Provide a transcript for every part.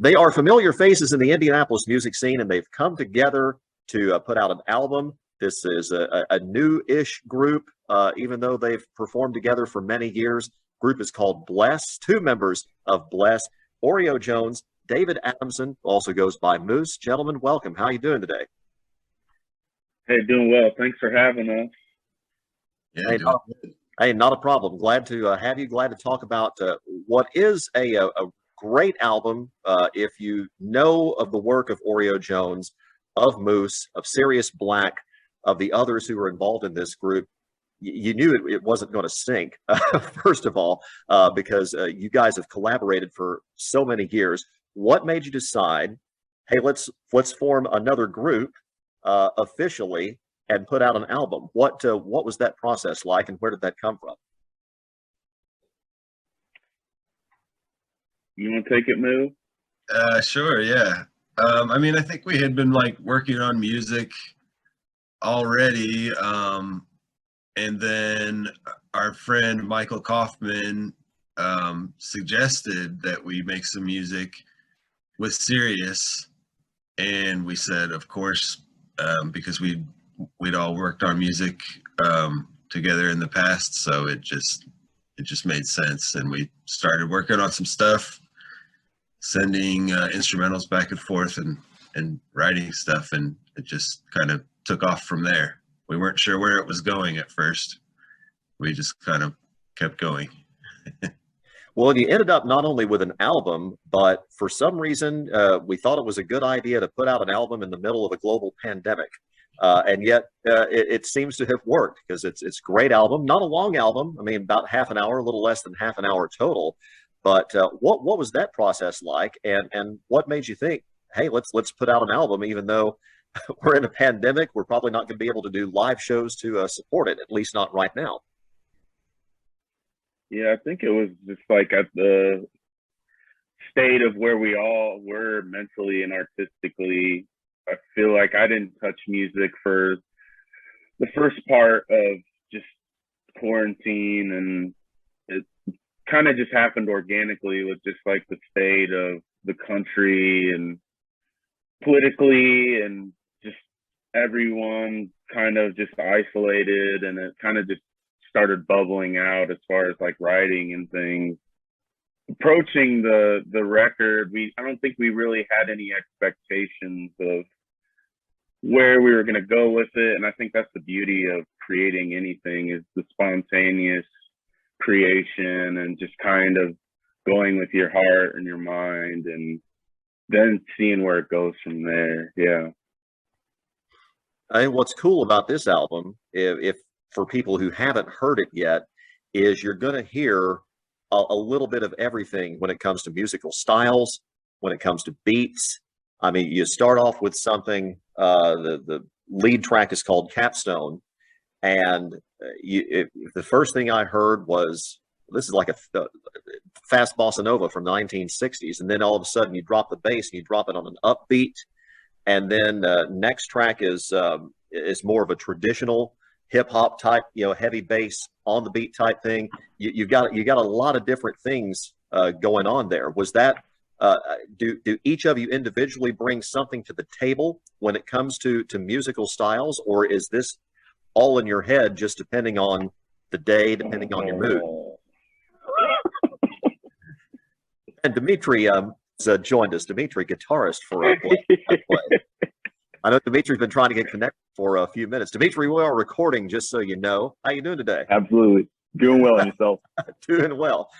They are familiar faces in the Indianapolis music scene, and they've come together to put out an album. This is a new-ish group, even though they've performed together for many years. Group is called Bless. Two members of Bless, Oreo Jones, David Adamson, also goes by Moose. Gentlemen, welcome. How are you doing today? Hey, doing well. Thanks for having us. Hey, not a problem. Glad to have you. Glad to talk about what is a great album. If you know of the work of Oreo Jones, of Moose, of Sirius Black, of the others who were involved in this group, you knew it wasn't going to sink, first of all, because you guys have collaborated for so many years. What made you decide, hey, let's form another group officially and put out an album? What was that process like, and where did that come from? You want to take it, Moo? Sure, yeah. I mean, I think we had been like working on music already, and then our friend Michael Kaufman suggested that we make some music with Sirius, and we said, of course, because we'd all worked on music together in the past, so it just made sense, and we started working on some stuff, sending instrumentals back and forth and writing stuff, and it just kind of took off from there. We weren't sure where it was going at first. We just kind of kept going. Well, you ended up not only with an album, but for some reason, we thought it was a good idea to put out an album in the middle of a global pandemic. And yet it seems to have worked, because it's a great album, not a long album. I mean, about half an hour, a little less than half an hour total. But what was that process like? And what made you think, hey, let's put out an album, even though we're in a pandemic, we're probably not going to be able to do live shows to support it, at least not right now. Yeah, I think it was just like at the state of where we all were mentally and artistically. I feel like I didn't touch music for the first part of just quarantine, and it kind of just happened organically with just like the state of the country and politically, and just everyone kind of just isolated, and it kind of just started bubbling out as far as like writing and things. Approaching the record, I don't think we really had any expectations of where we were going to go with it, and I think that's the beauty of creating anything, is the spontaneous creation and just kind of going with your heart and your mind, and then seeing where it goes from there. Yeah. And what's cool about this album, if for people who haven't heard it yet, is you're going to hear a little bit of everything when it comes to musical styles, when it comes to beats. I mean, you start off with something, the lead track is called Capstone, and the first thing I heard was, this is like a fast bossa nova from the 1960s, and then all of a sudden you drop the bass and you drop it on an upbeat, and then next track is more of a traditional hip hop type, heavy bass on the beat type thing. You got a lot of different things going on there. Was that do each of you individually bring something to the table when it comes to musical styles, or is this all in your head, just depending on the day, depending on your mood? And Dimitri has joined us. Dimitri, guitarist for Play. I know Dimitri's been trying to get connected for a few minutes. Dimitri, we are recording, just so you know. How you doing today? Absolutely. Doing well on yourself. Doing well.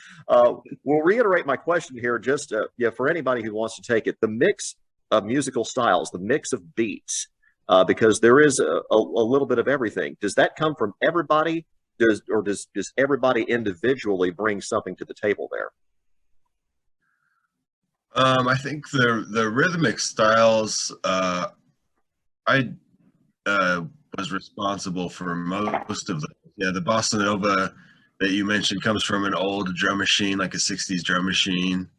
We'll reiterate my question here, just for anybody who wants to take it. The mix of musical styles, the mix of beats, because there is a little bit of everything. Does that come from everybody? Does everybody individually bring something to the table there? I think the rhythmic styles, I was responsible for most of them. Yeah, the bossa nova that you mentioned comes from an old drum machine, like a 60s drum machine.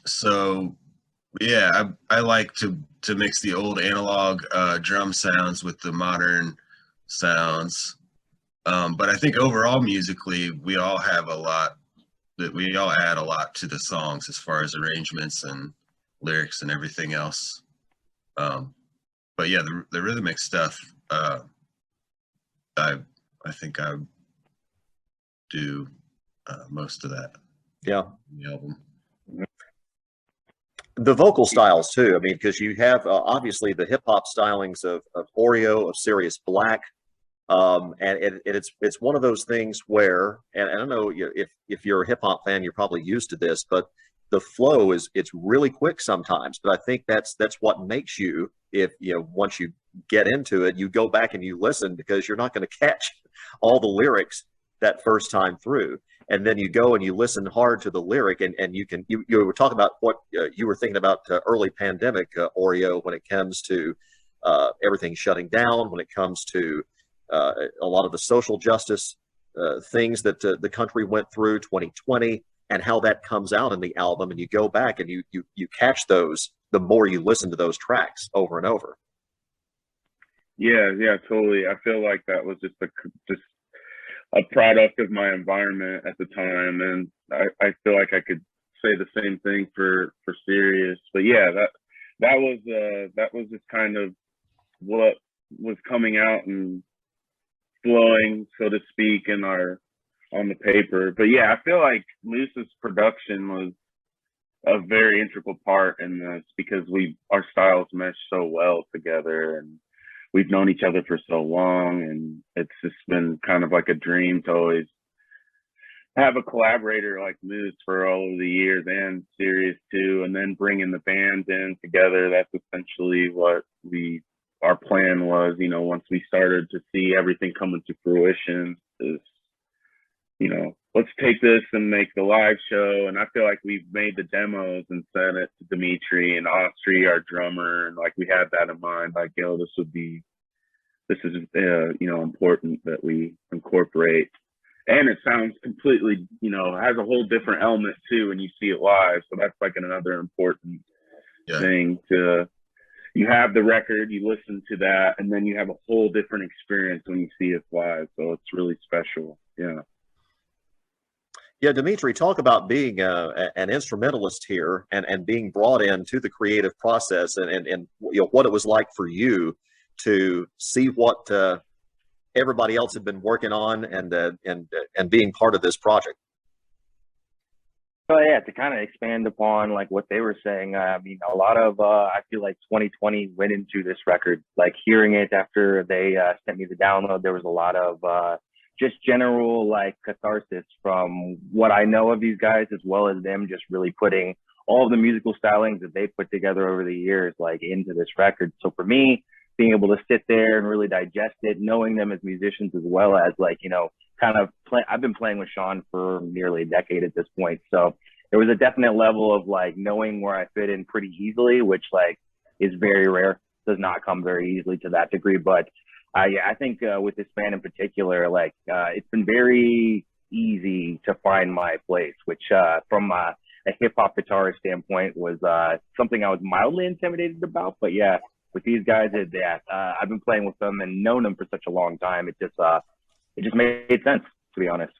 So yeah, I like to mix the old analog drum sounds with the modern sounds. But I think overall musically, we all have a lot that we all add a lot to the songs as far as arrangements and lyrics and everything else. But yeah, the rhythmic stuff, I think I do most of that. Yeah. In the album. The vocal styles too. I mean, because you have obviously the hip hop stylings of Oreo, of Sirius Black, and it's one of those things where, and I don't know if you're a hip hop fan, you're probably used to this, but the flow it's really quick sometimes. But I think that's what makes you, if once you get into it, you go back and you listen, because you're not going to catch all the lyrics that first time through. And then you go and you listen hard to the lyric, and you were talking about what you were thinking about early pandemic, Oreo, when it comes to everything shutting down, when it comes to a lot of the social justice things that the country went through, 2020, and how that comes out in the album. And you go back and you catch those the more you listen to those tracks over and over. Yeah, totally. I feel like that was just a product of my environment at the time, and I feel like I could say the same thing for Sirius. But yeah, that was just kind of what was coming out and flowing, so to speak, on the paper. But yeah, I feel like Moose's production was a very integral part in this, because our styles mesh so well together, and we've known each other for so long, and it's just been kind of like a dream to always have a collaborator like Moose for all of the years, and Sirius too, and then bringing the bands in together. That's essentially what our plan was, once we started to see everything coming to fruition, is, let's take this and make the live show. And I feel like we've made the demos and sent it to Dimitri and Austri, our drummer, and like we had that in mind, like, this is important that we incorporate. And it sounds completely, has a whole different element too when you see it live. So that's like another important thing you have the record, you listen to that, and then you have a whole different experience when you see it live. So it's really special. Yeah. Yeah, Dimitri, talk about being an instrumentalist here and being brought into the creative process, and what it was like for you to see what everybody else had been working on, and being part of this project. So yeah, to kind of expand upon like what they were saying, I mean, a lot of I feel like 2020 went into this record, like hearing it after they sent me the download. There was a lot of just general like catharsis from what I know of these guys, as well as them just really putting all of the musical stylings that they put together over the years like into this record. So for me, being able to sit there and really digest it, knowing them as musicians, as well as like, kind of I've been playing with Sean for nearly a decade at this point. So there was a definite level of like knowing where I fit in pretty easily, which like is very rare, does not come very easily to that degree. But I think with this band in particular, like it's been very easy to find my place, which from a hip hop guitarist standpoint was something I was mildly intimidated about. But yeah, with these guys, I've been playing with them and known them for such a long time. It just made sense, to be honest.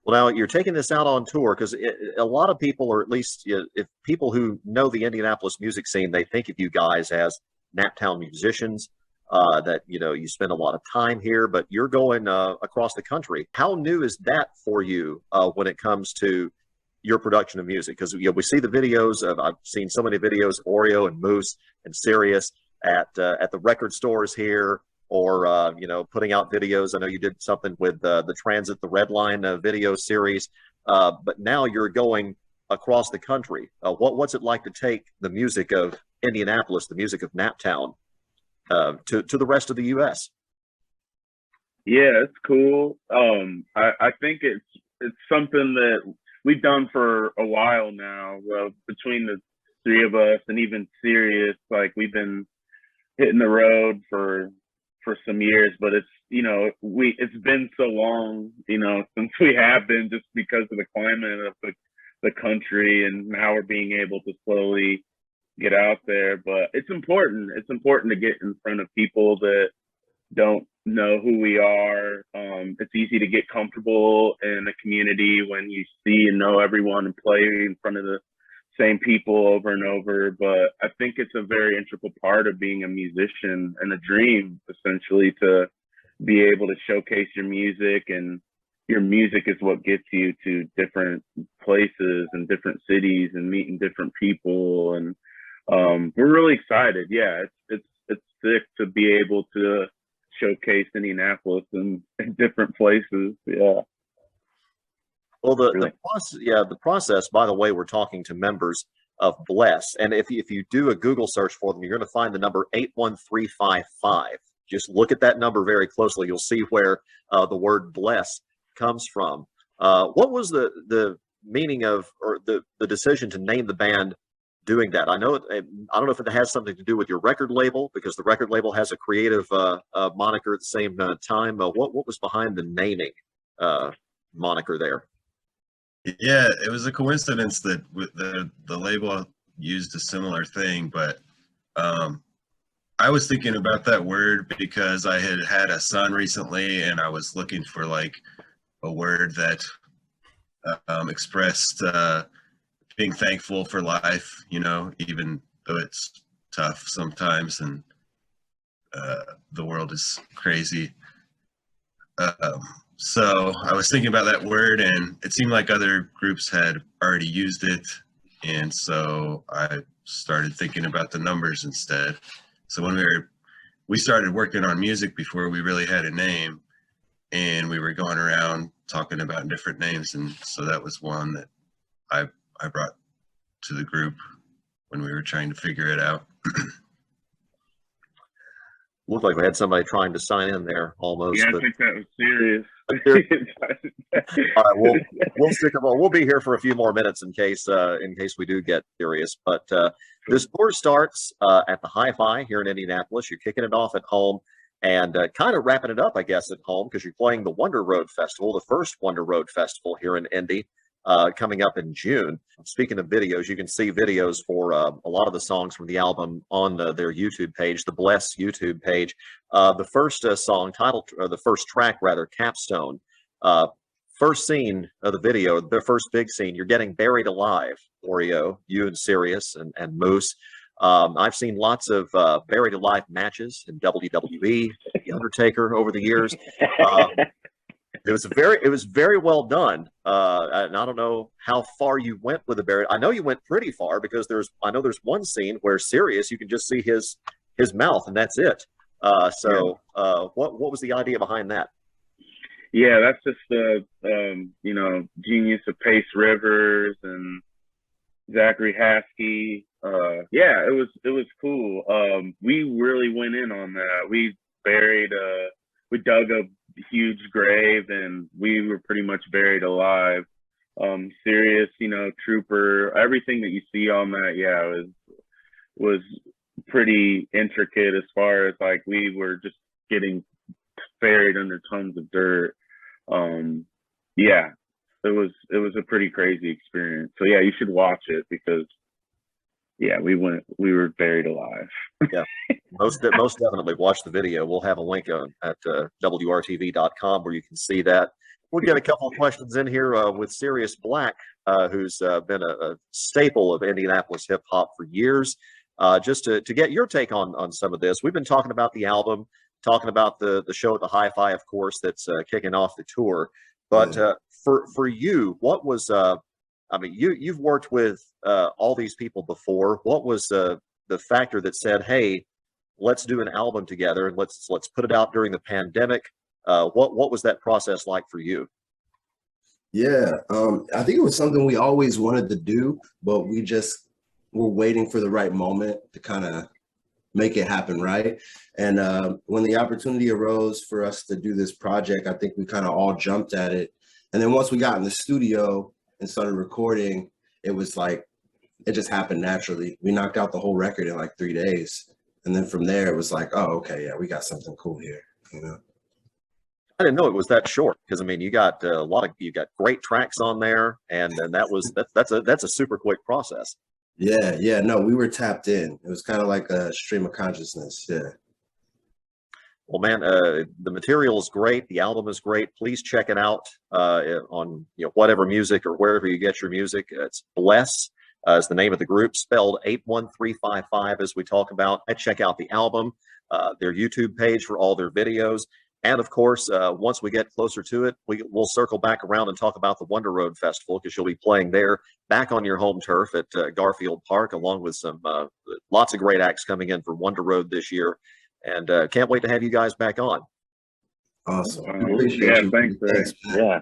Well, now you're taking this out on tour, because a lot of people, or at least if people who know the Indianapolis music scene, they think of you guys as Naptown musicians, that, you spend a lot of time here, but you're going across the country. How new is that for you when it comes to your production of music? Because we see the videos I've seen so many videos of Oreo and Moose and Sirius at the record stores here, or putting out videos. I know you did something with the Transit, the Red Line video series, but now you're going across the country. What's it like to take the music of Indianapolis, the music of Naptown, to the rest of the U.S.? Yeah, it's cool. I think it's something that we've done for a while now. Between the three of us and even Sirius, like we've been hitting the road for some years, but it's it's been so long since we have been, just because of the climate of the country, and now we're being able to slowly get out there. But it's important to get in front of people that don't know who we are. It's easy to get comfortable in a community when you see and know everyone and play in front of the same people over and over. But I think it's a very integral part of being a musician and a dream, essentially, to be able to showcase your music, and your music is what gets you to different places and different cities and meeting different people. And we're really excited. Yeah, it's sick to be able to showcase Indianapolis in different places. Yeah. Well, Really. the process, by the way, we're talking to members of Bless. And if you do a Google search for them, you're going to find the number 81355. Just look at that number very closely. You'll see where the word Bless comes from. What was the meaning of, or the decision to name the band doing that? I don't know if it has something to do with your record label, because the record label has a creative moniker at the same time. What was behind the naming moniker there? Yeah, it was a coincidence that with the label used a similar thing, but I was thinking about that word because I had a son recently, and I was looking for like a word that expressed being thankful for life, even though it's tough sometimes and the world is crazy. So I was thinking about that word, and it seemed like other groups had already used it. And so I started thinking about the numbers instead. So when we started working on music before we really had a name, and we were going around talking about different names. And so that was one that I brought to the group when we were trying to figure it out. Looked like we had somebody trying to sign in there almost. Yeah, I but think that was serious. all right, we'll stick them on. We'll be here for a few more minutes in case we do get serious. But this tour starts at the Hi-Fi here in Indianapolis. You're kicking it off at home and kind of wrapping it up, I guess, at home, because you're playing the Wonder Road Festival, the first Wonder Road Festival here in Indy, coming up in June. Speaking of videos, you can see videos for a lot of the songs from the album on their YouTube page, the Bless YouTube page. The first song, the first track rather, Capstone. First scene of the video, the first big scene, you're getting buried alive, Oreo, you and Sirius and Moose. I've seen lots of buried alive matches in WWE, The Undertaker over the years. It was very well done. And I don't know how far you went with the buried. I know you went pretty far, because I know there's one scene where Sirius, you can just see his mouth and that's it. What was the idea behind that? Yeah, that's just the genius of Pace Rivers and Zachary Haskey. Yeah, it was cool. We really went in on that. We dug a huge grave, and we were pretty much buried alive. Sirius, Trooper, everything that you see on that, yeah, was pretty intricate, as far as like we were just getting buried under tons of dirt. Yeah, it was a pretty crazy experience. So yeah, you should watch it, because yeah, we were buried alive. Yeah, most definitely watch the video. We'll have a link at WRTV.com where you can see that. We'll get a couple of questions in here with Sirius Black, who's been a staple of Indianapolis hip hop for years. Just to get your take on some of this. We've been talking about the album, talking about the show at the Hi-Fi, of course, that's kicking off the tour. But for you, what was you've worked with all these people before. What was the factor that said, hey, let's do an album together and let's put it out during the pandemic? What was that process like for you? Yeah, I think it was something we always wanted to do, but we just were waiting for the right moment to kind of make it happen, right? And when the opportunity arose for us to do this project, I think we kind of all jumped at it. And then once we got in the studio and started recording, it was like, it just happened naturally. We knocked out the whole record in like 3 days. And then from there, it was like, oh, okay, yeah, we got something cool here, I didn't know it was that short, because I mean, you got you got great tracks on there, and that's a super quick process. Yeah, no, we were tapped in. It was kind of like a stream of consciousness. Yeah. Well, man, the material is great. The album is great. Please check it out on whatever music or wherever you get your music. It's Bless is the name of the group, spelled 81355 as we talk about. Check out the album, their YouTube page for all their videos. And of course, once we get closer to it, we'll circle back around and talk about the Wonder Road Festival, because you'll be playing there back on your home turf at Garfield Park, along with some lots of great acts coming in for Wonder Road this year. And can't wait to have you guys back on. Awesome. Yeah, thanks, Thanks, man. Yeah.